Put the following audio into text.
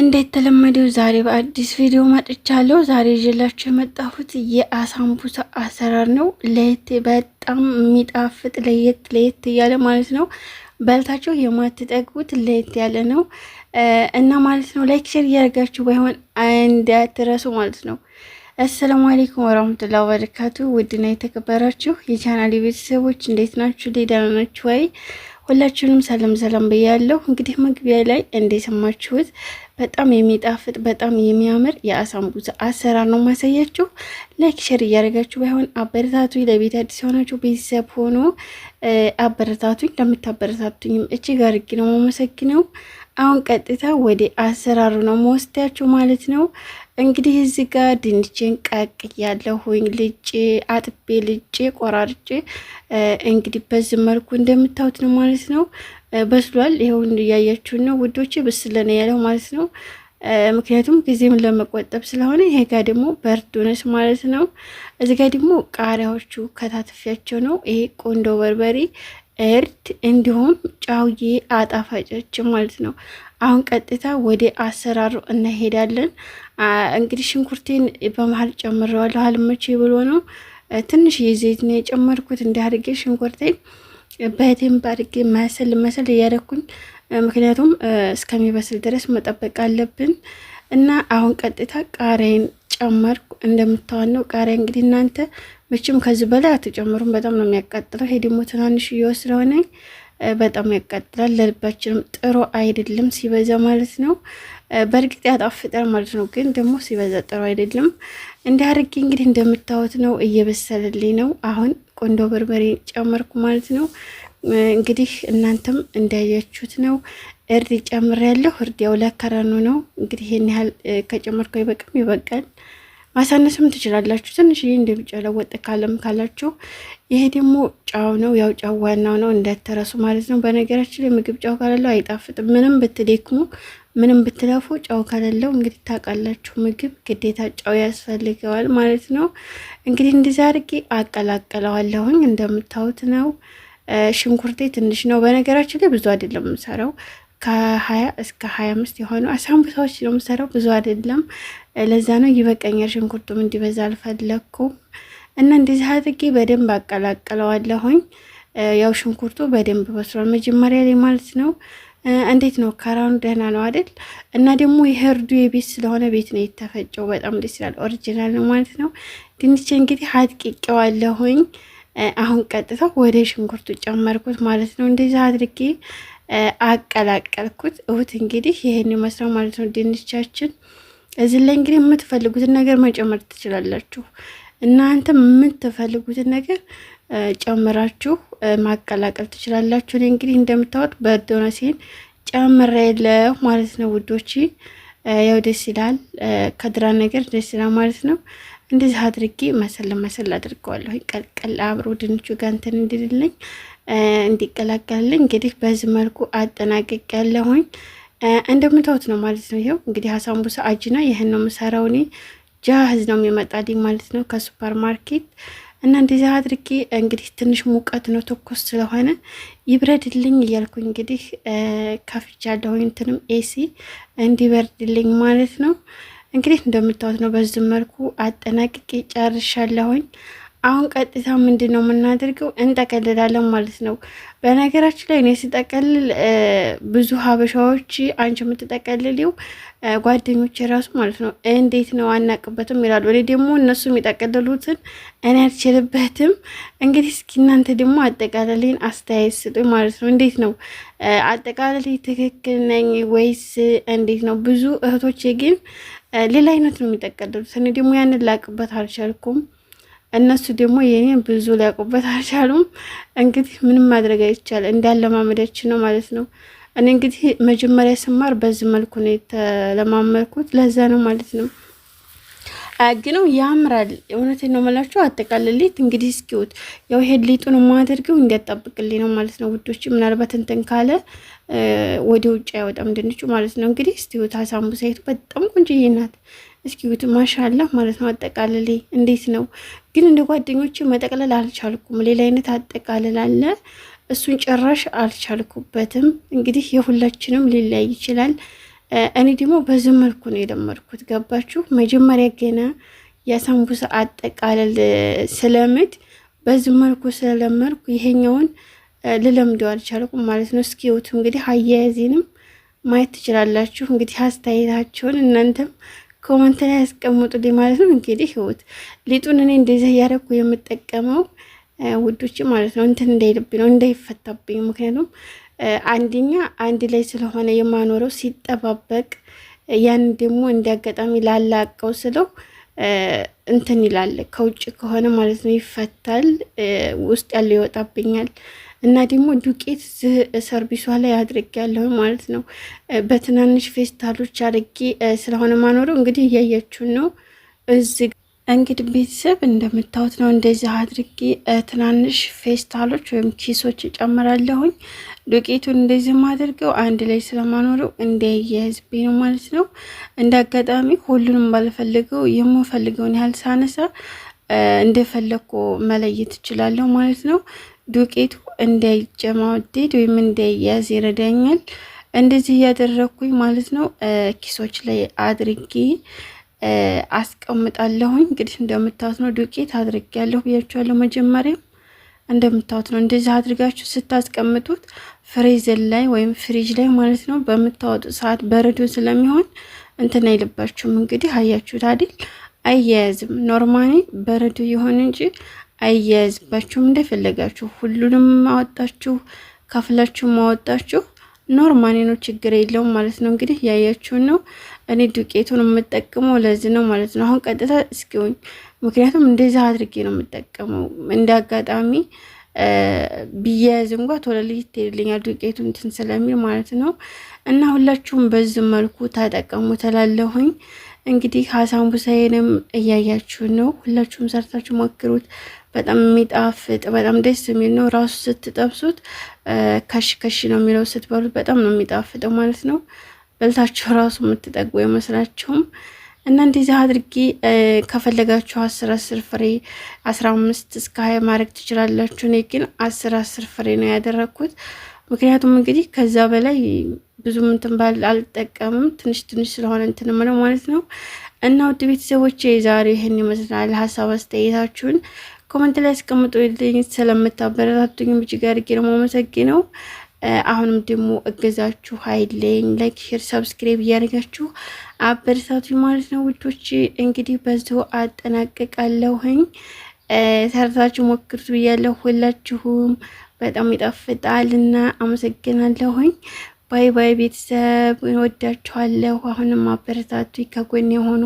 እንደተለመደው ዛሬ በአዲስ ቪዲዮ መጥቻለሁ። ዛሬ ይዤላችሁ የመጣሁት የአሳምቡሳ አሰራር ነው። በጣም የሚጣፍጥ ለየት እያለ ማለት ነው። በልታችሁ የማትጠግቡት ለየት ያለ ነው እና ማለት ነው። ላይክ ሼር እያደረጋችሁ ባይሆን እንዳትረሱ ማለት ነው። አሰላሙ አለይኩም ወራህመቱላሂ ወበረካቱ። ውድና የተከበራችሁ የቻናሌ ቤተሰቦች እንዴት ናችሁ? ደህና ናችሁ ወይ? ሁላችሁንም ሰላም ብያለሁ። እንግዲህ መግቢያ ላይ እንደሰማችሁት በጣም የሚጣፍጥ በጣም የሚያምር የአሳምቡሳ አሰራር ነው ማሳያችሁ። ላይክ ሼር እያደረጋችሁ ባይሆን አበረታቱኝ። ለቤት አዲስ የሆናችሁ ቤተሰብ ሆኖ አበረታቱኝ። ለምታበረታቱኝም እጅግ አድርጌ ነው የማመሰግነው። አሁን ቀጥታ ወደ አሰራሩ ነው መወስዳችሁ ማለት ነው። እንግዲህ እዚህ ጋር ድንቼን ቀቅያለሁኝ አጥቤ ልጬ ቆራርጬ እንግዲህ በዚህ መልኩ እንደምታዩት ነው ማለት ነው። በስሏል። ይሄው እንዲያያችሁ ነው ውዶቼ፣ በስለነ ያለው ማለት ነው። ምክንያቱም ጊዜም ለመቆጠብ ስለሆነ። ይሄ ጋር ደግሞ በርዱነስ ማለት ነው። እዚህ ጋር ደግሞ ቃሪያዎቹ ከታትፊያቸው ነው። ይሄ ቆንዶ በርበሬ፣ እርድ እንዲሁም ጫውዬ አጣፋጮች ማለት ነው። አሁን ቀጥታ ወደ አሰራሩ እንሄዳለን። እንግዲህ ሽንኩርቴን በመሀል ጨምረዋለሁ። አልመቼ ብሎ ነው ትንሽ የዘይት ነው የጨመርኩት። እንዳርጌ ሽንኩርቴን በደንብ አድርጌ መሰል እያደረኩኝ፣ ምክንያቱም እስከሚበስል ድረስ መጠበቅ አለብን እና አሁን ቀጥታ ቃሪያን ጨመርኩ። እንደምታዋነው ቃሪያ እንግዲህ እናንተ መቼም ከዚህ በላይ አትጨምሩም፣ በጣም ነው የሚያቃጥለው። ይሄ ደግሞ ትናንሽ ስለሆነ በጣም ያቃጥላል። ለልባችንም ጥሩ አይደለም ሲበዛ ማለት ነው። በእርግጥ ያጣፍጣል ማለት ነው፣ ግን ደግሞ ሲበዛ ጥሩ አይደለም። እንዳርጌ እንግዲህ እንደምታዩት ነው እየበሰለልኝ ነው። አሁን ቆንዶ በርበሬ ጨመርኩ ማለት ነው። እንግዲህ እናንተም እንዳያችሁት ነው። እርድ ጨምሬያለሁ። እርድ ያው ለከረኑ ነው እንግዲህ ይሄን ያህል ከጨመርኩ ይበቃል። ማሳነስም ትችላላችሁ። ትንሽ ይሄ እንደሚጨለወጥ ካላችሁ። ይሄ ደግሞ ጫው ነው። ያው ጫው ዋናው ነው እንዳትረሱ ማለት ነው። በነገራችን ላይ ምግብ ጫው ካለለው አይጣፍጥም። ምንም ብትደክሙ ምንም ብትለፉ ጫው ካለለው እንግዲህ ታውቃላችሁ፣ ምግብ ግዴታ ጫው ያስፈልገዋል ማለት ነው። እንግዲህ እንደዛ አድርጌ አቀላቀለዋለሁኝ። እንደምታዩት ነው። ሽንኩርቴ ትንሽ ነው። በነገራችን ላይ ብዙ አይደለም የምሰራው፣ ከ20 እስከ 25 የሆኑ አሳምቡሳዎች ነው የምሰራው፣ ብዙ አይደለም። ለዛ ነው ይበቃኛል። ሽንኩርቱም እንዲበዛ አልፈለኩም እና እንደዚህ አድርጌ በደንብ አቀላቅለዋለሁኝ። ያው ሽንኩርቱ በደንብ በስሏል መጀመሪያ ላይ ማለት ነው። እንዴት ነው ከራኑ ደህና ነው አይደል? እና ደግሞ ይሄርዱ የቤት ስለሆነ ቤት ነው የተፈጨው። በጣም ደስ ይላል። ኦሪጂናል ነው ማለት ነው። ድንቼ እንግዲህ አጥቂቄዋለሁኝ። አሁን ቀጥታ ወደ ሽንኩርቱ ጨመርኩት ማለት ነው። እንደዚህ አድርጌ አቀላቀልኩት። እሁት እንግዲህ ይሄን ይመስላል ማለት ነው ድንቻችን። እዚህ ላይ እንግዲህ የምትፈልጉትን ነገር መጨመር ትችላላችሁ። እናንተ የምትፈልጉትን ነገር ጨምራችሁ ማቀላቀል ትችላላችሁ። እኔ እንግዲህ እንደምታወጥ በርዶነሴን ጨምሬያለሁ ማለት ነው ውዶች። ያው ደስ ይላል፣ ከድራ ነገር ደስ ይላል ማለት ነው። እንደዚህ አድርጌ መሰል አድርገዋለሁ። ቀልቀል አብሮ ድንቹ ጋር እንትን እንዲልልኝ እንዲቀላቀልልኝ እንግዲህ በዚህ መልኩ አጠናቅቅ ያለሁኝ እንደምታዩት ነው ማለት ነው። ይሄው እንግዲህ አሳምቡሳ አጅና ይሄን ነው የምሰራው እኔ። ጃህዝ ነው የሚመጣልኝ ማለት ነው ከሱፐር ማርኬት። እና እንደዚህ አድርጌ እንግዲህ ትንሽ ሙቀት ነው ትኩስ ስለሆነ ይብረድልኝ እያልኩኝ እንግዲህ ከፍቻለሁኝ እንትንም ኤሲ እንዲበርድልኝ ማለት ነው። እንግዲህ እንደምታዩት ነው በዚህ መልኩ አጠናቅቄ ጨርሻለሁኝ። አሁን ቀጥታ ምንድን ነው የምናደርገው? እንጠቀልላለን ማለት ነው። በነገራችን ላይ እኔ ስጠቀልል ብዙ ሀበሻዎች አንቺ የምትጠቀልሊው ጓደኞች የራሱ ማለት ነው እንዴት ነው አናቅበትም ይላሉ። እኔ ደግሞ እነሱ የሚጠቀልሉትን እኔ አልችልበትም። እንግዲህ እስኪ እናንተ ደግሞ አጠቃለሌን አስተያየት ስጡኝ ማለት ነው። እንዴት ነው አጠቃለሌ ትክክል ነኝ ወይስ እንዴት ነው? ብዙ እህቶቼ ግን ሌላ አይነት ነው የሚጠቀልሉት። እኔ ደግሞ ያንን ላቅበት አልቻልኩም። እነሱ ደግሞ የኔን ብዙ ሊያውቁበት አልቻሉም። እንግዲህ ምንም ማድረግ አይቻል፣ እንዳለማመዳችን ነው ማለት ነው። እኔ እንግዲህ መጀመሪያ ስማር በዚህ መልኩ ነው የተለማመድኩት፣ ለዛ ነው ማለት ነው። ግን ያምራል። እውነቴን ነው የምላችሁ። አጠቃልሌት እንግዲህ እስኪውት ያው ይሄ ሊጡን የማደርገው እንዲያጣብቅልኝ ነው ማለት ነው ውዶች። ምናልባት እንትን ካለ ወደ ውጭ አይወጣም ድንቹ ማለት ነው። እንግዲህ እስኪውት አሳምቡሳይቱ በጣም ቆንጆዬ ናት። እስኪውት ማሻአላህ ማለት ነው። አጠቃልሌ እንዴት ነው ግን እንደ ጓደኞቼ መጠቅለል አልቻልኩም። ሌላ አይነት አጠቃልል አለ፣ እሱን ጭራሽ አልቻልኩበትም። እንግዲህ የሁላችንም ሊለያይ ይችላል። እኔ ደግሞ በዚህ መልኩ ነው የለመድኩት። ገባችሁ? መጀመሪያ ገና የሳምቡሳ አጠቃለል ስለምድ በዚህ መልኩ ስለለመድኩ ይሄኛውን ልለምደው አልቻልኩም ማለት ነው። እስኪ እዩት እንግዲህ አያያዜንም ማየት ትችላላችሁ። እንግዲህ አስተያየታችሁን እናንተም ኮመንት ላይ ያስቀምጡልኝ ማለት ነው። እንግዲህ እዩት ሊጡን እኔ እንደዚህ እያደረኩ የምጠቀመው ውዶች ማለት ነው እንትን እንዳይልብኝ ነው እንዳይፈታብኝ። ምክንያቱም አንደኛ አንድ ላይ ስለሆነ የማኖረው ሲጠባበቅ ያን ደግሞ እንዲያጋጣሚ ላላቀው ስለው እንትን ይላል ከውጭ ከሆነ ማለት ነው ይፈታል፣ ውስጥ ያለው ይወጣብኛል። እና ደግሞ ዱቄት ሰርቪሷ ላይ አድርጌ ያለሁ ማለት ነው። በትናንሽ ፌስታሎች አድርጌ ስለሆነ ማኖረው እንግዲህ እያያችሁ ነው። እዚህ እንግዲህ ቤተሰብ እንደምታዩት ነው። እንደዚህ አድርጌ ትናንሽ ፌስታሎች ወይም ኪሶች እጨምራለሁኝ። ዱቄቱን እንደዚህ ማድርገው አንድ ላይ ስለማኖረው እንዳያያዝብኝ ነው ማለት ነው። እንደ አጋጣሚ ሁሉንም ባልፈልገው የምፈልገውን ያህል ሳነሳ እንደፈለኩ መለየት እችላለሁ ማለት ነው። ዱቄቱ እንዳይጨማደድ ወይም እንዳይያዝ ይረዳኛል። እንደዚህ እያደረኩኝ ማለት ነው ኪሶች ላይ አድርጌ አስቀምጣለሁኝ። እንግዲህ እንደምታዩት ነው ዱቄት አድርጌያለሁ ብያችኋለሁ። መጀመሪያ እንደምታዩት ነው። እንደዚህ አድርጋችሁ ስታስቀምጡት ፍሪዘር ላይ ወይም ፍሪጅ ላይ ማለት ነው በምታወጡ ሰዓት በረዶ ስለሚሆን እንትን አይልባችሁም። እንግዲህ አያችሁት አይደል? አያያዝም። ኖርማሊ በረዶ ይሆን እንጂ አያያዝባችሁም። እንደፈለጋችሁ ሁሉንም ማወጣችሁ ከፍላችሁ ማወጣችሁ ኖርማሊ ነው፣ ችግር የለውም ማለት ነው። እንግዲህ ያያችሁን ነው። እኔ ዱቄቱን የምጠቀመው ለዚህ ነው ማለት ነው። አሁን ቀጥታ እስኪውኝ፣ ምክንያቱም እንደዛ አድርጌ ነው የምጠቀመው። እንደ አጋጣሚ ቢያያዝ እንኳ ቶሎ ይልኛል ዱቄቱ እንትን ስለሚል ማለት ነው። እና ሁላችሁም በዚህ መልኩ ታጠቀሙ ተላለሁኝ። እንግዲህ ሳምቡሳዬንም እያያችሁ ነው። ሁላችሁም ሰርታችሁ ሞክሩት። በጣም የሚጣፍጥ በጣም ደስ የሚል ነው። ራሱ ስትጠብሱት ከሽ ከሽ ነው የሚለው፣ ስትበሉት በጣም ነው የሚጣፍጠው ማለት ነው። በልታችሁ ራሱ የምትጠግቡ አይመስላችሁም። እና እንደዚህ አድርጌ ከፈለጋችሁ 10 ፍሬ 15 እስከ 20 ማድረግ ትችላላችሁ። እኔ ግን 10 ፍሬ ነው ያደረኩት። ምክንያቱም እንግዲህ ከዛ በላይ ብዙ እንትን ባል አልጠቀምም፣ ትንሽ ትንሽ ስለሆነ እንትን ምለው ማለት ነው። እና ውድ ቤተሰቦቼ ዛሬ ይህን ይመስላል። ሀሳብ አስተያየታችሁን ኮመንት ላይ አስቀምጡልኝ። ስለምታበረታቱኝ እጅግ አድርጌ ነው የማመሰግነው። አሁንም ደግሞ እገዛችሁ ኃይሌኝ ላይክ፣ ሼር፣ ሰብስክራይብ እያደረጋችሁ አበረታቱኝ ማለት ነው ውዶች። እንግዲህ በዚሁ አጠናቀቃለሁኝ። ሰርታችሁ ሞክሩት ብያለሁ። ሁላችሁም በጣም ይጣፍጣልና አመሰግናለሁኝ። ባይ ባይ ቤተሰብ፣ ወዳችኋለሁ። አሁንም አበረታቱኝ፣ ከጎኔ ሆኑ።